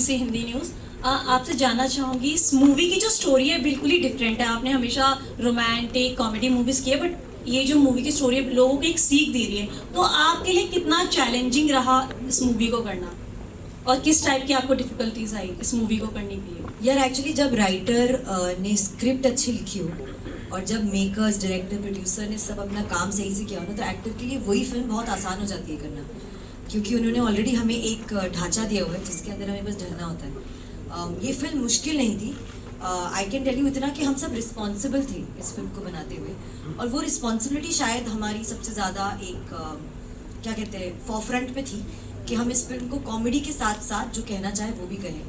BBC Hindi news. आपसे जानना चाहूँगी, इस मूवी की जो स्टोरी है बिल्कुल ही डिफरेंट है। आपने हमेशा रोमांटिक कॉमेडी मूवीज़ की है, बट ये जो मूवी की स्टोरी है लोगों को एक सीख दे रही है। तो आपके लिए कितना चैलेंजिंग रहा इस मूवी को करना, और किस टाइप की आपको डिफिकल्टीज आई इस मूवी को करने के लिए? यार एक्चुअली जब राइटर ने स्क्रिप्ट अच्छी लिखी हो और जब मेकर्स, डायरेक्टर, प्रोड्यूसर ने सब अपना काम सही से किया हो ना, तो एक्टर के लिए वही फिल्म बहुत आसान हो जाती है करना, क्योंकि उन्होंने ऑलरेडी हमें एक ढांचा दिया हुआ है जिसके अंदर हमें बस ढलना होता है। ये फिल्म मुश्किल नहीं थी। आई कैन टेल यू इतना कि हम सब रिस्पॉन्सिबल थे इस फिल्म को बनाते हुए, और वो रिस्पॉन्सिबिलिटी शायद हमारी सबसे ज़्यादा एक क्या कहते हैं फॉरफ्रंट पे थी कि हम इस फिल्म को कॉमेडी के साथ साथ जो कहना चाहे वो भी कहें।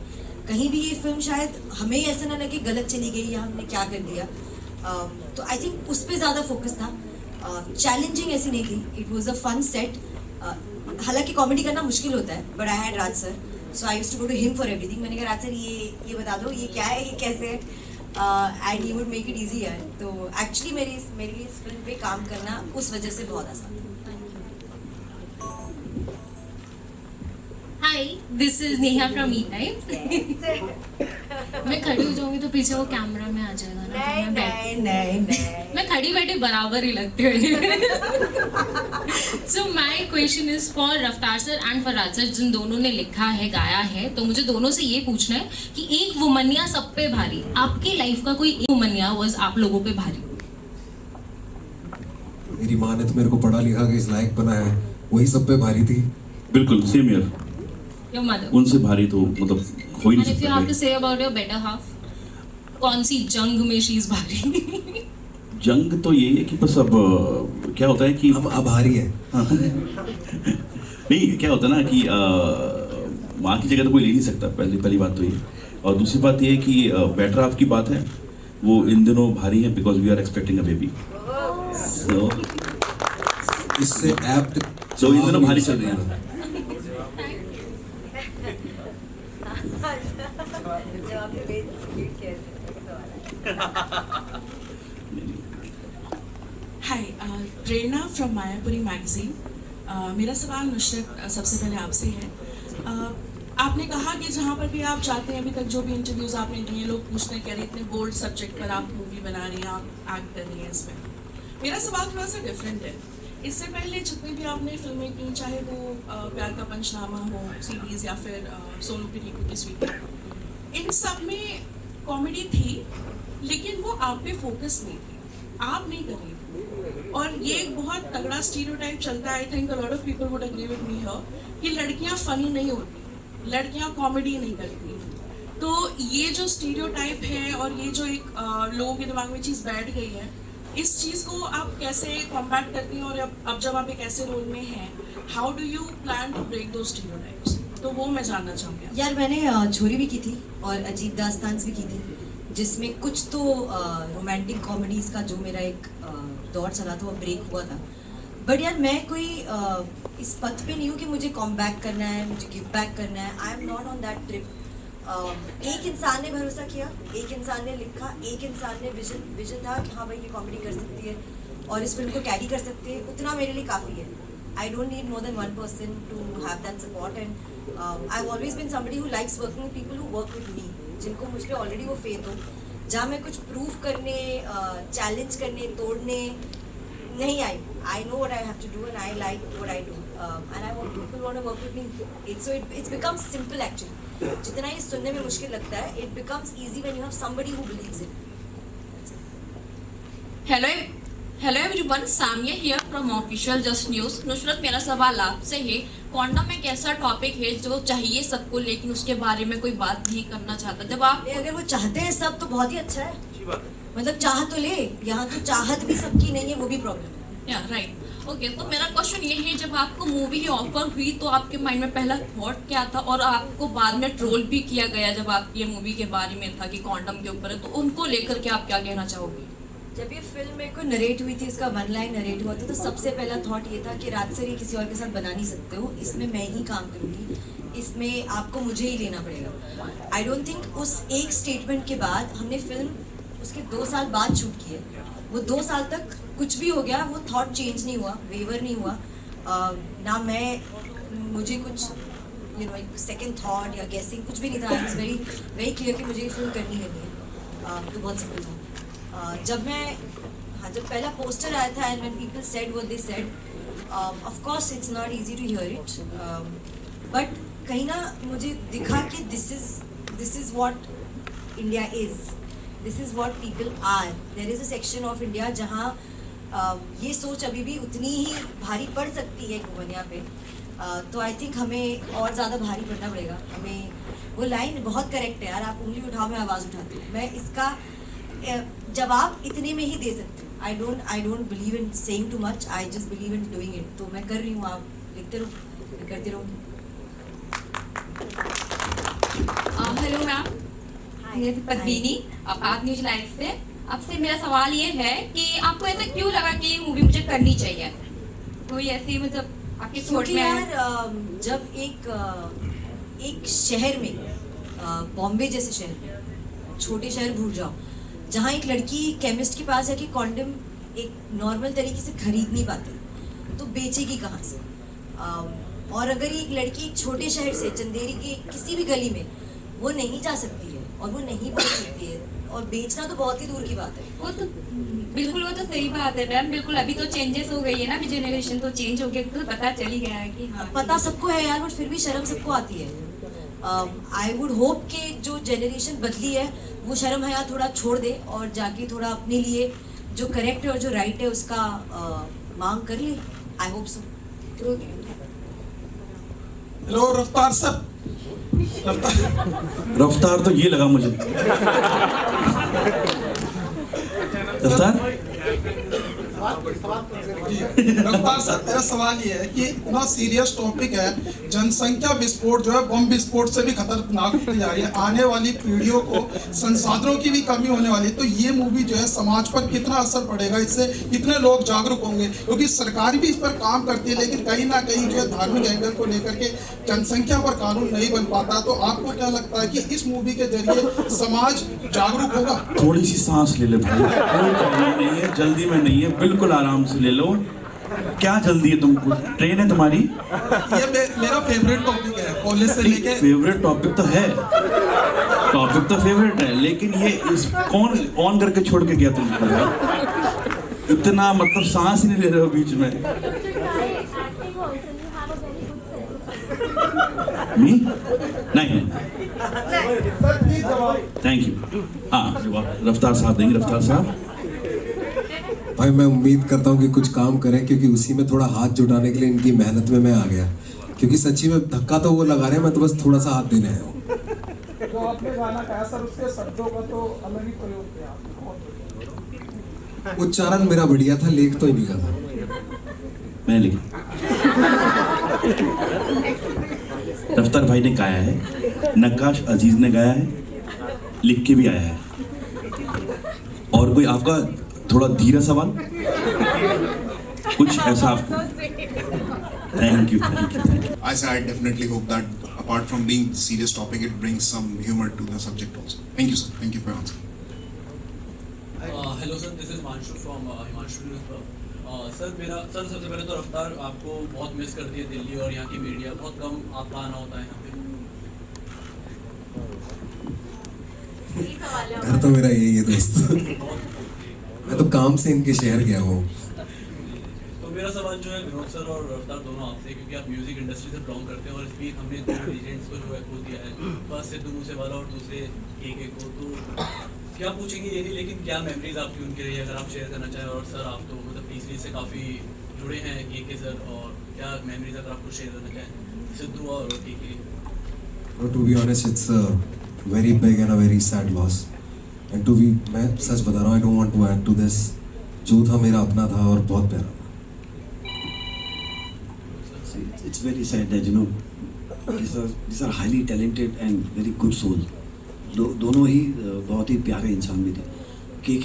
कहीं भी ये फिल्म शायद हमें ऐसा ना लगे गलत चली गई या हमने क्या कर दिया। तो आई थिंक उस पर ज़्यादा फोकस था। चैलेंजिंग ऐसी नहीं थी, it was a fun set. हालांकि कॉमेडी करना मुश्किल होता है, but I had Raj sir, so I used to go to him for everything. मैंने कहा राज सर ये बता दो ये क्या है, ये कैसे है, and he would make it easy यार। तो एक्चुअली मेरे लिए इस फिल्म पे काम करना उस वजह से बहुत आसान था। Hi, this is Neha from E time. मैं खड़ी हो जाऊंगी तो पीछे वो कैमरा में आ जाएगा ना, तो नहीं। मैं खड़ी बैठी बराबर ही लगती हूँ। So my question is for Raftaar sir and for Raj sir, जिन दोनों ने लिखा है, गाया है। तो मुझे दोनों से ये पूछना है कि एक वुमनिया सब पे भारी, आपकी लाइफ का कोई एक वुमनिया वाज आप लोगों पे भारी? मेरी माँ ने तो मेरे को पढ़ा लिखा के इस लायक बनाया है, वही सब पे भारी थी। बिल्कुल सेम ईयर। Your mother. उनसे भारी तो मतलब हो ही एंड नहीं इफ यू हैव टू सकता। Say about your better half, कौन सी जंग में शी इज भारी? जंग तो यही है कि बस अब क्या होता है कि अब भारी है। नहीं, क्या होता है ना कि माँ की जगह तो कोई ले नहीं सकता, पहली बात तो ये। और दूसरी बात ये है कि बेटर हाफ की बात है, वो इन दिनों भारी है because we are expecting a baby. So इससे एप्ट इन दिनों भारी चल रही है। Hi, Prerna from Mayapuri magazine. मेरा सवाल नुसरत सबसे पहले आपसे है। आपने कहा कि जहाँ पर भी आप जाते हैं, अभी तक जो भी इंटरव्यूज आपने दिए, लोग पूछते हैं कि अरे इतने बोल्ड सब्जेक्ट पर आप मूवी बना रही हैं, आप एक्ट कर रही हैं इसमें। मेरा सवाल थोड़ा सा डिफरेंट है। इससे पहले जितनी भी आपने फिल्में की, चाहे वो प्यार का पंचनामा हो सीरीज़ या फिर सोनू पिनीकू की स्वीटी, इन सब में कॉमेडी थी, लेकिन वो आप पे फोकस नहीं थी, आप नहीं कर रही थी। और ये एक बहुत तगड़ा स्टीरियोटाइप चलता है, I think a lot of people would agree with me here, कि लड़कियां फनी नहीं होती, लड़कियां कॉमेडी नहीं करती। तो ये जो स्टीरियोटाइप है और ये जो एक लोगों के दिमाग में चीज़ बैठ गई है, इस चीज़ को आप कैसे कॉम्बैट करती हैं? और अब जब आप एक ऐसे रोल में हैं, how do you plan to break those stereotypes? तो वो मैं जानना चाहूँगी। यार मैंने छोरी भी की थी और अजीब दास्तान्स भी की थी, जिसमें कुछ तो रोमांटिक कॉमेडीज़ का जो मेरा एक दौर चला था वो ब्रेक हुआ था। बट यार मैं कोई इस पथ पे नहीं हूँ कि मुझे कॉम बैक करना है, मुझे गिव बैक करना है। I am not on that trip. एक इंसान ने भरोसा किया, एक इंसान ने लिखा, एक इंसान ने विजन था कि हाँ भाई ये कॉमेडी कर सकती है और इस फिल्म को कैरी कर सकती है, उतना मेरे लिए काफ़ी है। I don't need more than one person to have that support. And I have always been somebody who likes working with people who work with me, जिनको मुझ पर ऑलरेडी वो फेथ हो, जहाँ मैं कुछ प्रूव करने, चैलेंज करने, तोड़ने नहीं आई। I know what I have to do and I like what I do and I want people want to work with me. It's becomes simple actually. जितना ये सुनने में मुश्किल लगता है, it becomes easy when you have somebody who believes it. Hello everyone, Samia here from official just news. Nusrat, मेरा सवाल आपसे है, कॉन्डम एक ऐसा टॉपिक है जो चाहिए सबको, लेकिन उसके बारे में कोई बात नहीं करना चाहता। जब आप अगर वो चाहते हैं सब तो बहुत ही अच्छा है, मतलब चाह तो ले। यहाँ तो चाहत भी सबकी नहीं है, वो भी प्रॉब्लम है। या राइट, ओके। तो मेरा क्वेश्चन ये है, जब आपको मूवी की ऑफर हुई तो आपके माइंड में पहला थॉट क्या था? और आपको बाद में ट्रोल भी किया गया जब आप ये मूवी के बारे में था कि कॉन्डम के ऊपर है, तो उनको लेकर के आप क्या कहना चाहोगे? जब ये फिल्म मेरे को नरेट हुई थी, इसका वन लाइन नरेट हुआ था, तो सबसे पहला थॉट ये था कि राज सर ये किसी और के साथ बना नहीं सकते हो, इसमें मैं ही काम करूँगी, इसमें आपको मुझे ही लेना पड़ेगा। आई डोंट थिंक उस एक स्टेटमेंट के बाद हमने फिल्म उसके 2 साल बाद शूट की है, वो 2 साल तक कुछ भी हो गया, वो थॉट चेंज नहीं हुआ, वेवर नहीं हुआ। ना मैं मुझे कुछ एक सेकंड थॉट या गेसिंग कुछ भी नहीं था. I was very very clear कि मुझे ये फिल्म करनी है. तो बहुत सिंपल था. जब पहला पोस्टर आया था and when people said what they said, of course it's not easy to hear it, but कहीं ना मुझे दिखा कि this is what India is, this is what people are. There is a section of India जहाँ ये सोच अभी भी उतनी ही भारी पड़ सकती है वुमनिया पे. तो आई थिंक हमें और ज़्यादा भारी पड़ना पड़ेगा. हमें वो लाइन बहुत करेक्ट है यार, आप उंगली उठाओ मैं आवाज़ उठाती हूँ. मैं इसका जवाब इतने में ही दे सकती हूँ. I don't believe in saying too much, I just believe in doing it. तो मैं कर रही हूँ, आप लिखते रहो, मैं करती रहूँगी. हेलो मैम, मैं पद्मिनी आज न्यूज लाइव से. आपसे मेरा सवाल ये है कि आपको ऐसा क्यों लगा कि ये मूवी मुझे करनी चाहिए? कोई ऐसी मतलब आपकी सोच क्योंकि में है? यार जब एक शहर में, बॉम्बे जैसे शहर में, छोटे शहर भूल जाओ, जहाँ एक लड़की केमिस्ट के पास जाके कॉन्डम एक नॉर्मल तरीके से खरीद नहीं पाती, तो बेचेगी कहाँ से? और अगर एक लड़की एक छोटे शहर से चंदेरी के किसी भी गली में वो नहीं जा सकती है और वो नहीं बोल सकती है, और बेचना तो बहुत ही दूर की बात है. वो तो बिल्कुल, वो तो सही बात है मैम. बिल्कुल, अभी तो चेंजेस हो गई है ना, अभी जनरेशन तो चेंज हो गया, तो पता चल ही गया है कि हाँ, पता सबको है यार, बट फिर भी शर्म सबको आती है. आई वुड होप कि जो जनरेशन बदली है वो शर्म हया थोड़ा छोड़ दे और जाके थोड़ा अपने लिए जो करेक्ट है और जो राइट है उसका मांग कर ले. I hope so. हेलो रफ्तार सर. रफ्तार तो ये लगा मुझे. रफ्तार रफ्तार सर, मेरा सवाल ये है कि इतना सीरियस टॉपिक है, जनसंख्या विस्फोट जो है बम विस्फोट से भी खतरनाक होती जा रही है. आने वाली पीढ़ियों को संसाधनों की भी कमी होने वाली है. तो ये मूवी जो है समाज पर कितना असर पड़ेगा, इससे कितने लोग जागरूक होंगे? क्योंकि सरकार भी इस पर काम करती है, लेकिन कहीं ना कहीं जो है धार्मिक एंगल को लेकर के जनसंख्या पर कानून नहीं बन पाता. तो आपको क्या लगता है कि इस मूवी के जरिए समाज जागरूक होगा? थोड़ी सी सांस ले ले भाई, कोई प्रॉब्लम नहीं है, जल्दी में नहीं है, बिल्कुल आराम से ले लो. क्या जल्दी है तुमको? ट्रेन है तुम्हारी? ये मेरा फेवरेट टॉपिक है कॉलेज से लेके. फेवरेट टॉपिक तो है, टॉपिक तो फेवरेट है, लेकिन ये इस कौन ऑन करके छोड़ के गया तुमको? इतना मतलब सांस ही नहीं ले रहे हो बीच में. नहीं नहीं, थैंक यू. हाँ, रफ्तार साहब देंगे. रफ्तार साहब, भाई मैं उम्मीद करता हूँ कि कुछ काम करें, क्योंकि उसी में थोड़ा हाथ जुटाने के लिए इनकी मेहनत में मैं आ गया. क्योंकि सच्ची में धक्का तो वो लगा रहे हैं, मैं तो बस थोड़ा सा हाथ देने आया हूँ. जो आपने गाना गाया सर, उसके शब्दों का तो अलग ही प्रयोग किया. उच्चारण मेरा बढ़िया था, लेख तो इन्हीं का था. मैं लिखा. रफ्तार भाई ने गाया है, नक्काश अजीज ने गाया है, लिख के भी आया है. और कोई आपका थोड़ा धीरा सवाल कुछ ऐसा आपको? Thank you. I say I definitely hope that apart from being serious topic, it brings some humor to the subject also. Thank you, sir. Thank you for your answer. Hello sir, this is Himanshu from Himanshu news club. Sir सबसे पहले तो रफ्तार आपको बहुत miss करती है दिल्ली और यहाँ की मीडिया. बहुत कम आपका आना होता है यहाँ पे. घर तो मेरा यही है दोस्त. मैं तो काम से इनके शहर गया हूँ. तो मेरा सवाल जो है विनोद सर और रफ्तार दोनों आपसे, क्योंकि आप म्यूजिक इंडस्ट्री से बिलोंग करते हैं और इस वीक हमने दो लीजेंड्स को जो है खो दिया है. फर्स्ट सिद्धू मूसेवाला और दूसरे के को. तो क्या पूछेंगे ये नहीं, लेकिन क्या मेमोरीज आपकी उनके रही है, अगर आप शेयर करना चाहें? और सर आप तो मतलब तीसरी से काफ़ी जुड़े हैं के सर, और क्या मेमोरीज अगर आपको शेयर करना चाहें सिद्धू और के? To be honest, it's a very big and a very sad loss. And to be, मैं सच बता रहा हूँ, I don't want to add to this. जो था मेरा अपना था और बहुत प्यारा था. It's very sad that these are highly talented and very good soul. दोनों ही बहुत ही प्यारे इंसान भी थे. के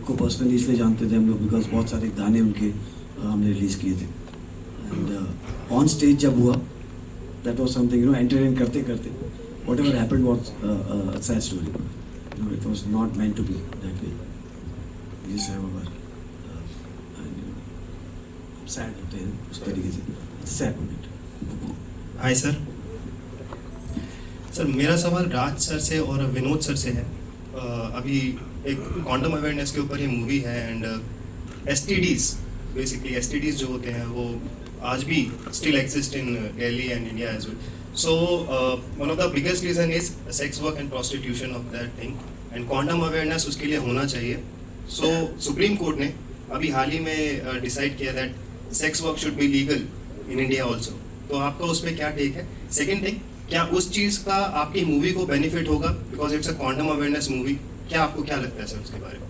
को पर्सनली इसलिए जानते थे हम लोग बिकॉज बहुत सारे गाने उनके हमने रिलीज़ किए थे. एंड ऑन स्टेज जब हुआ, दैट वाज समथिंग, एंटरटेन करते करते whatever happened was a sad story. It was not meant to be that way. We just have our and sad होते हैं उस तरीके से. It's a sad moment. Hi sir. Sir मेरा सवाल राज sir से और विनोद सर से है। अभी एक क्वांटम अवेयरनेस के ऊपर ये मूवी है एंड एसटीडीज बेसिकली एसटीडीज जो होते हैं वो आज भी still exist in Delhi and India as well. So one of the biggest reason is sex work and prostitution of that thing and quantum awareness उसके लिए होना चाहिए। सो सुप्रीम कोर्ट ने अभी हाल ही में डिसाइड किया that sex work should be legal in India also. तो आपका उस पर क्या टेक है? सेकेंड थिंग, क्या उस चीज़ का आपकी मूवी को बेनिफिट होगा because it's a quantum awareness movie? क्या आपको क्या लगता है सर उसके बारे में?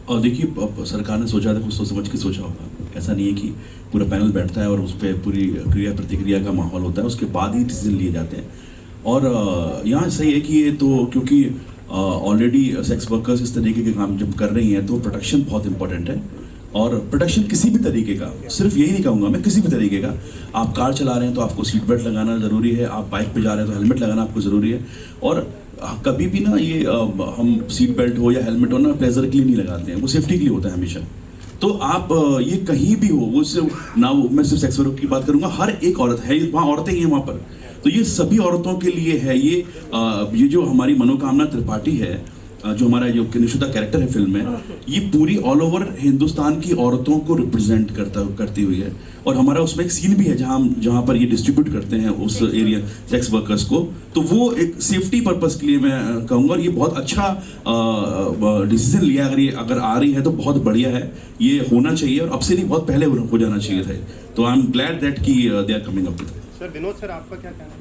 और देखिए सरकार ने सोचा था, कुछ सोच समझ के सोचा होगा। ऐसा नहीं है कि पूरा पैनल बैठता है और उस पर पूरी क्रिया प्रतिक्रिया का माहौल होता है, उसके बाद ही डिसीजन लिए जाते हैं। और यहाँ सही है कि ये तो क्योंकि ऑलरेडी सेक्स वर्कर्स इस तरीके के काम जब कर रही हैं तो प्रोटेक्शन बहुत इंपॉर्टेंट है। और प्रोटेक्शन किसी भी तरीके का, सिर्फ यही नहीं कहूँगा मैं, किसी भी तरीके का। आप कार चला रहे हैं तो आपको सीट बेल्ट लगाना ज़रूरी है, आप बाइक पे जा रहे हैं तो हेलमेट लगाना आपको ज़रूरी है। और कभी भी ना ये हम सीट बेल्ट हो या हेलमेट हो ना प्लेजर के लिए नहीं लगाते हैं, वो सेफ्टी के लिए होता है हमेशा। तो आप ये कहीं भी हो, वो सिर्फ ना, मैं सिर्फ सेक्स वर्क की बात करूँगा, हर एक औरत है वहाँ, औरतें ही हैं वहाँ पर, तो ये सभी औरतों के लिए है। ये जो हमारी मनोकामना त्रिपाठी है, जो हमारा जो निशुदा कैरेक्टर है फिल्म में, ये पूरी ऑल ओवर हिंदुस्तान की औरतों को रिप्रेजेंट करती हुई है। और हमारा उसमें एक सीन भी है जहाँ पर ये डिस्ट्रीब्यूट करते हैं उस एरिया सेक्स वर्कर्स को, तो वो एक सेफ्टी पर्पस के लिए मैं कहूँगा। और ये बहुत अच्छा डिसीजन लिया, अगर आ रही है तो बहुत बढ़िया है, ये होना चाहिए और अब से नहीं बहुत पहले हो जाना चाहिए था। तो आई एम ग्लैड दैट कि they are coming up with. Sir Vinod sir आपका क्या कहना है?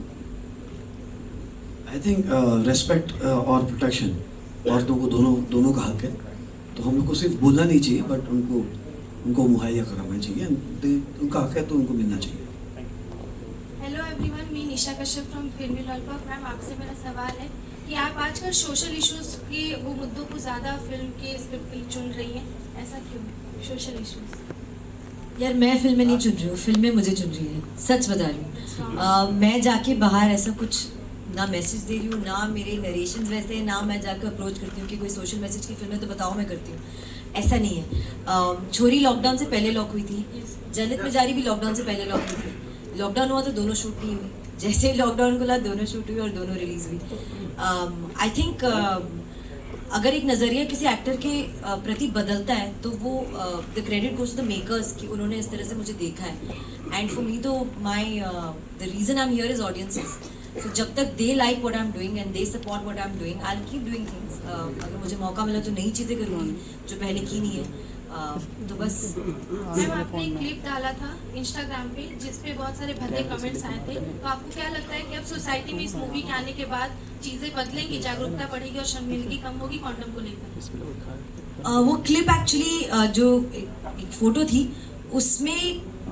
आई थिंक रेस्पेक्ट और प्रोटेक्शन औरतों को दोनों का हक है, तो हम लोग को सिर्फ बोलना नहीं चाहिए बट उनको मुहैया कराना चाहिए। उनका हक है तो उनको मिलना चाहिए। हेलो एवरीवन, मैं निशा कश्यप फ्रॉम फिल्मी लॉलीपॉप। मैम आपसे मेरा सवाल है कि आप आजकल सोशल इश्यूज के वो मुद्दों को ज़्यादा फिल्म के स्क्रिप्ट के लिए चुन रही हैं, ऐसा क्यों? सोशल इश्यूज यार मैं फिल्में नहीं चुन रही हूँ, फिल्में मुझे चुन रही है, सच बता रही हूँ। मैं जाके बाहर ऐसा कुछ ना मैसेज दे रही हूँ, ना मेरे नरेशंस वैसे हैं, ना मैं जाकर अप्रोच करती हूँ कि कोई सोशल मैसेज की फिल्म है तो बताओ मैं करती हूँ, ऐसा नहीं है। छोरी लॉकडाउन से पहले लॉक हुई थी, जन्नत में जारी भी लॉकडाउन से पहले लॉक हुई थी। लॉकडाउन हुआ तो दोनों शूट नहीं हुई, जैसे लॉकडाउन खुला दोनों शूट हुई और दोनों रिलीज हुई। आई थिंक अगर एक नज़रिया किसी एक्टर के प्रति बदलता है तो वो the credit goes to the makers कि उन्होंने इस तरह से मुझे देखा है। एंड फॉर मी तो the reason I am here is audiences. So, जब तक they like what I am doing and they support what I am doing, I will keep doing things. अगर मुझे मौका मिला तो नई चीज़ें करूँगी जो पहले की नहीं है। तो बस मैम आपने एक क्लिप डाला था इंस्टाग्राम पे जिस पे बहुत सारे भद्दे कमेंट्स आए थे, तो आपको क्या लगता है कि अब सोसाइटी में इस मूवी के आने के बाद चीज़ें बदलेंगी, जागरूकता बढ़ेगी और शर्मिंदगी कम होगी कॉन्डम को लेकर? वो क्लिप एक्चुअली जो एक फ़ोटो थी उसमें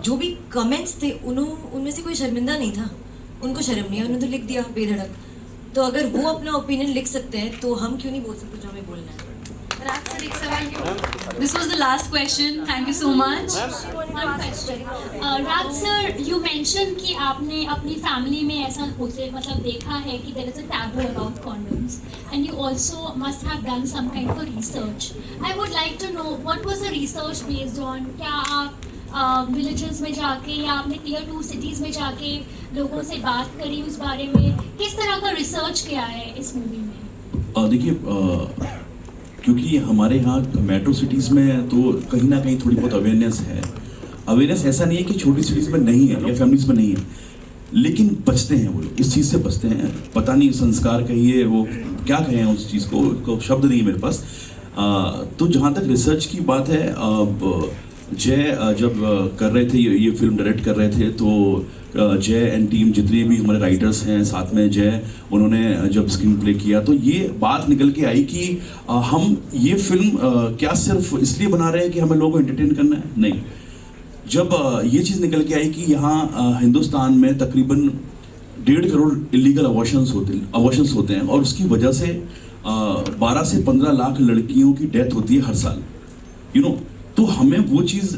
जो भी कमेंट्स थे उनमें से कोई शर्मिंदा नहीं था, उनको शर्म नहीं है, उन्होंने तो लिख दिया बेधड़क। तो अगर वो अपना ओपिनियन लिख सकते हैं तो हम क्यों नहीं बोल सकते जो हमें बोलना है? राज सर एक सवाल। This was the last question. Thank you so much. One question. Raj sir, you mentioned कि आपने अपनी फैमिली में ऐसा होते मतलब देखा है कि there is a taboo about condoms, and you also must have done some kind of a research. I would like to know what was the research based on? क्या आप विलेजेस में जाके या आपने टियर 2 सिटीज़ में जाके लोगों से बात करी उस बारे में? किस तरह का रिसर्च किया है इस मूवी में? देखिए क्योंकि हमारे यहाँ मेट्रो सिटीज़ में तो कहीं ना कहीं थोड़ी बहुत अवेयरनेस है। अवेयरनेस ऐसा नहीं है कि छोटी सिटीज़ में नहीं है या फैमिलीज में नहीं है, लेकिन बचते हैं वो लोग, इस चीज़ से बचते हैं। पता नहीं संस्कार कहिए, वो क्या कहें उस चीज़ को शब्द नहीं है मेरे पास। तो जहाँ तक रिसर्च की बात है, जय जब कर रहे थे ये फिल्म डायरेक्ट कर रहे थे तो जय एंड टीम जितने भी हमारे राइटर्स हैं साथ में जय, उन्होंने जब स्क्रीन प्ले किया तो ये बात निकल के आई कि हम ये फिल्म क्या सिर्फ इसलिए बना रहे हैं कि हमें लोगों को एंटरटेन करना है? नहीं। जब ये चीज़ निकल के आई कि यहाँ हिंदुस्तान में तकरीबन 1.5 करोड़ इलीगल अबॉर्शंस होते हैं और उसकी वजह से 12 से 15 लाख लड़कियों की डेथ होती है हर साल, तो हमें वो चीज़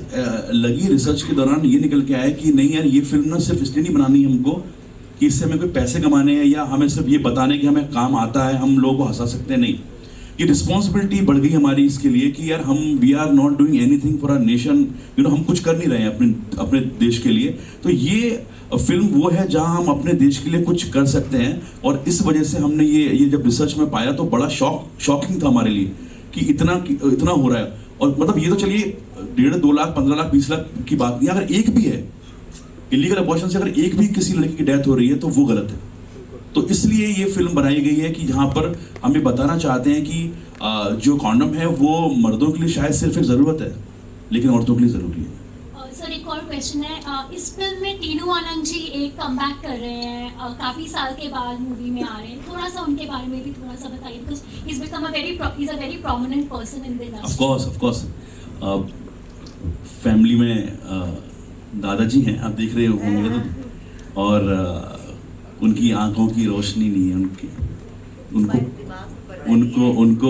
लगी रिसर्च के दौरान, ये निकल के आया कि नहीं यार ये फिल्म ना सिर्फ इसलिए नहीं बनानी हमको कि इससे हमें कोई पैसे कमाने हैं या हमें सिर्फ ये बताने कि हमें काम आता है, हम लोगों को हंसा सकते हैं, नहीं। कि रिस्पॉन्सिबिलिटी बढ़ गई हमारी इसके लिए कि यार हम we are not doing anything for our nation, हम कुछ कर नहीं रहे हैं अपने देश के लिए। तो ये फिल्म वो है जहां हम अपने देश के लिए कुछ कर सकते हैं, और इस वजह से हमने ये जब रिसर्च में पाया तो बड़ा शॉकिंग था हमारे लिए कि इतना हो रहा है। और मतलब ये तो चलिए 1.5, 2 लाख, 15 लाख, 20 लाख की बात नहीं, अगर एक भी है इलीगल अबॉर्शन से, अगर एक भी किसी लड़की की डेथ हो रही है तो वो गलत है। तो इसलिए ये फिल्म बनाई गई है कि जहाँ पर हम ये बताना चाहते हैं कि जो कॉन्डम है वो मर्दों के लिए शायद सिर्फ एक ज़रूरत है, लेकिन औरतों के लिए ज़रूरी है। सर एक और क्वेश्चन है, इस फिल्म में टीनू आनंद जी एक कमबैक कर रहे हैं, काफ़ी साल के बाद मूवी में आ रहे हैं, थोड़ा सा उनके बारे में भी थोड़ा सा बताइए, because he is become a very prominent person in the industry. Of course family में दादाजी हैं, आप देख रहे होंगे तो, और उनकी आंखों की रोशनी नहीं है, उनको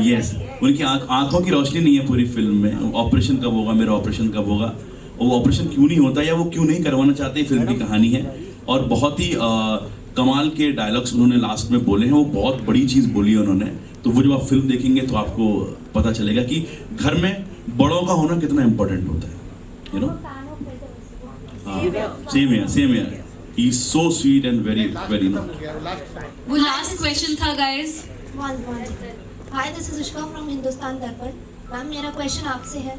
यस, उनकी आंखों की रोशनी नहीं है पूरी फिल्म में। ऑपरेशन कब होगा, मेरा ऑपरेशन कब होगा, वो ऑपरेशन क्यों नहीं होता या वो क्यों नहीं करवाना चाहते, फिल्म की कहानी है। और बहुत ही कमाल के डायलॉग्स उन्होंने लास्ट में बोले हैं, वो बहुत बड़ी चीज़ बोली है उन्होंने। तो वो जब आप फिल्म देखेंगे तो आपको पता चलेगा कि घर में बड़ों का होना कितना इम्पोर्टेंट होता है, यू नो। सेम है he is so sweet and very वो लास्ट क्वेश्चन था guys. Hi, this is Ushka from Hindustan Darpan. Ma'am, मेरा क्वेश्चन आपसे है,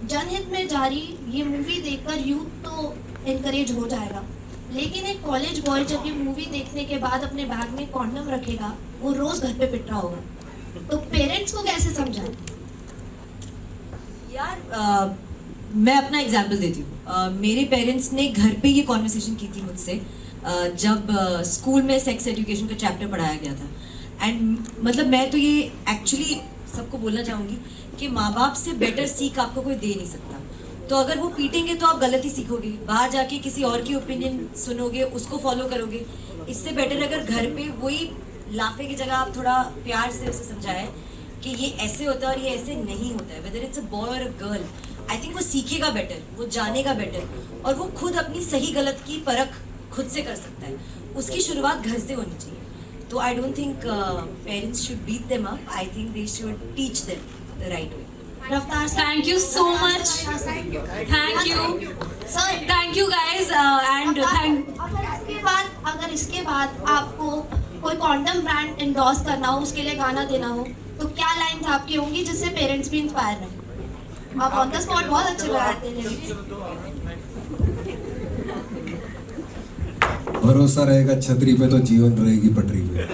जनहित में जारी ये मूवी देखकर यूथ तो इनकरेज हो जाएगा, लेकिन एक कॉलेज बॉय जब ये मूवी देखने के बाद अपने बैग में कॉन्डम रखेगा, वो रोज घर पे पिट रहा होगा, तो पेरेंट्स को कैसे समझाएं? यार मैं अपना एग्जाम्पल देती हूँ। मेरे पेरेंट्स ने घर पे ये कॉन्वर्सेशन की थी मुझसे जब स्कूल में सेक्स एजुकेशन का चैप्टर पढ़ाया गया था। एंड मतलब मैं तो ये एक्चुअली सबको बोलना चाहूँगी कि माँ बाप से बेटर सीख आपको कोई दे नहीं सकता। तो अगर वो पीटेंगे तो आप गलत ही सीखोगे, बाहर जाके किसी और की ओपिनियन सुनोगे, उसको फॉलो करोगे। इससे बेटर अगर घर पे वही लाफे की जगह आप थोड़ा प्यार से उसे समझाएं कि ये ऐसे होता है और ये ऐसे नहीं होता है, वेदर इट्स अ बॉय और अ गर्ल। आई थिंक वो सीखेगा बेटर, वो जानेगा बेटर, और वो खुद अपनी सही गलत की परख खुद से कर सकता है। उसकी शुरुआत घर से होनी चाहिए। तो I don't think parents should beat them up, I think they should teach them the right way. Raftaar, thank you so much, thank you sir, thank you guys and thank. अगर इसके बाद आपको कोई कॉन्डम ब्रांड एंडोर्स करना हो, उसके लिए गाना देना हो, तो क्या लाइन्स आपकी होंगी जिससे पेरेंट्स भी इंस्पायर रहें? आप ऑन द स्पॉट बहुत अच्छे लगाते हैं। भरोसा रहेगा छतरी पे तो जीवन रहेगी पटरी पे।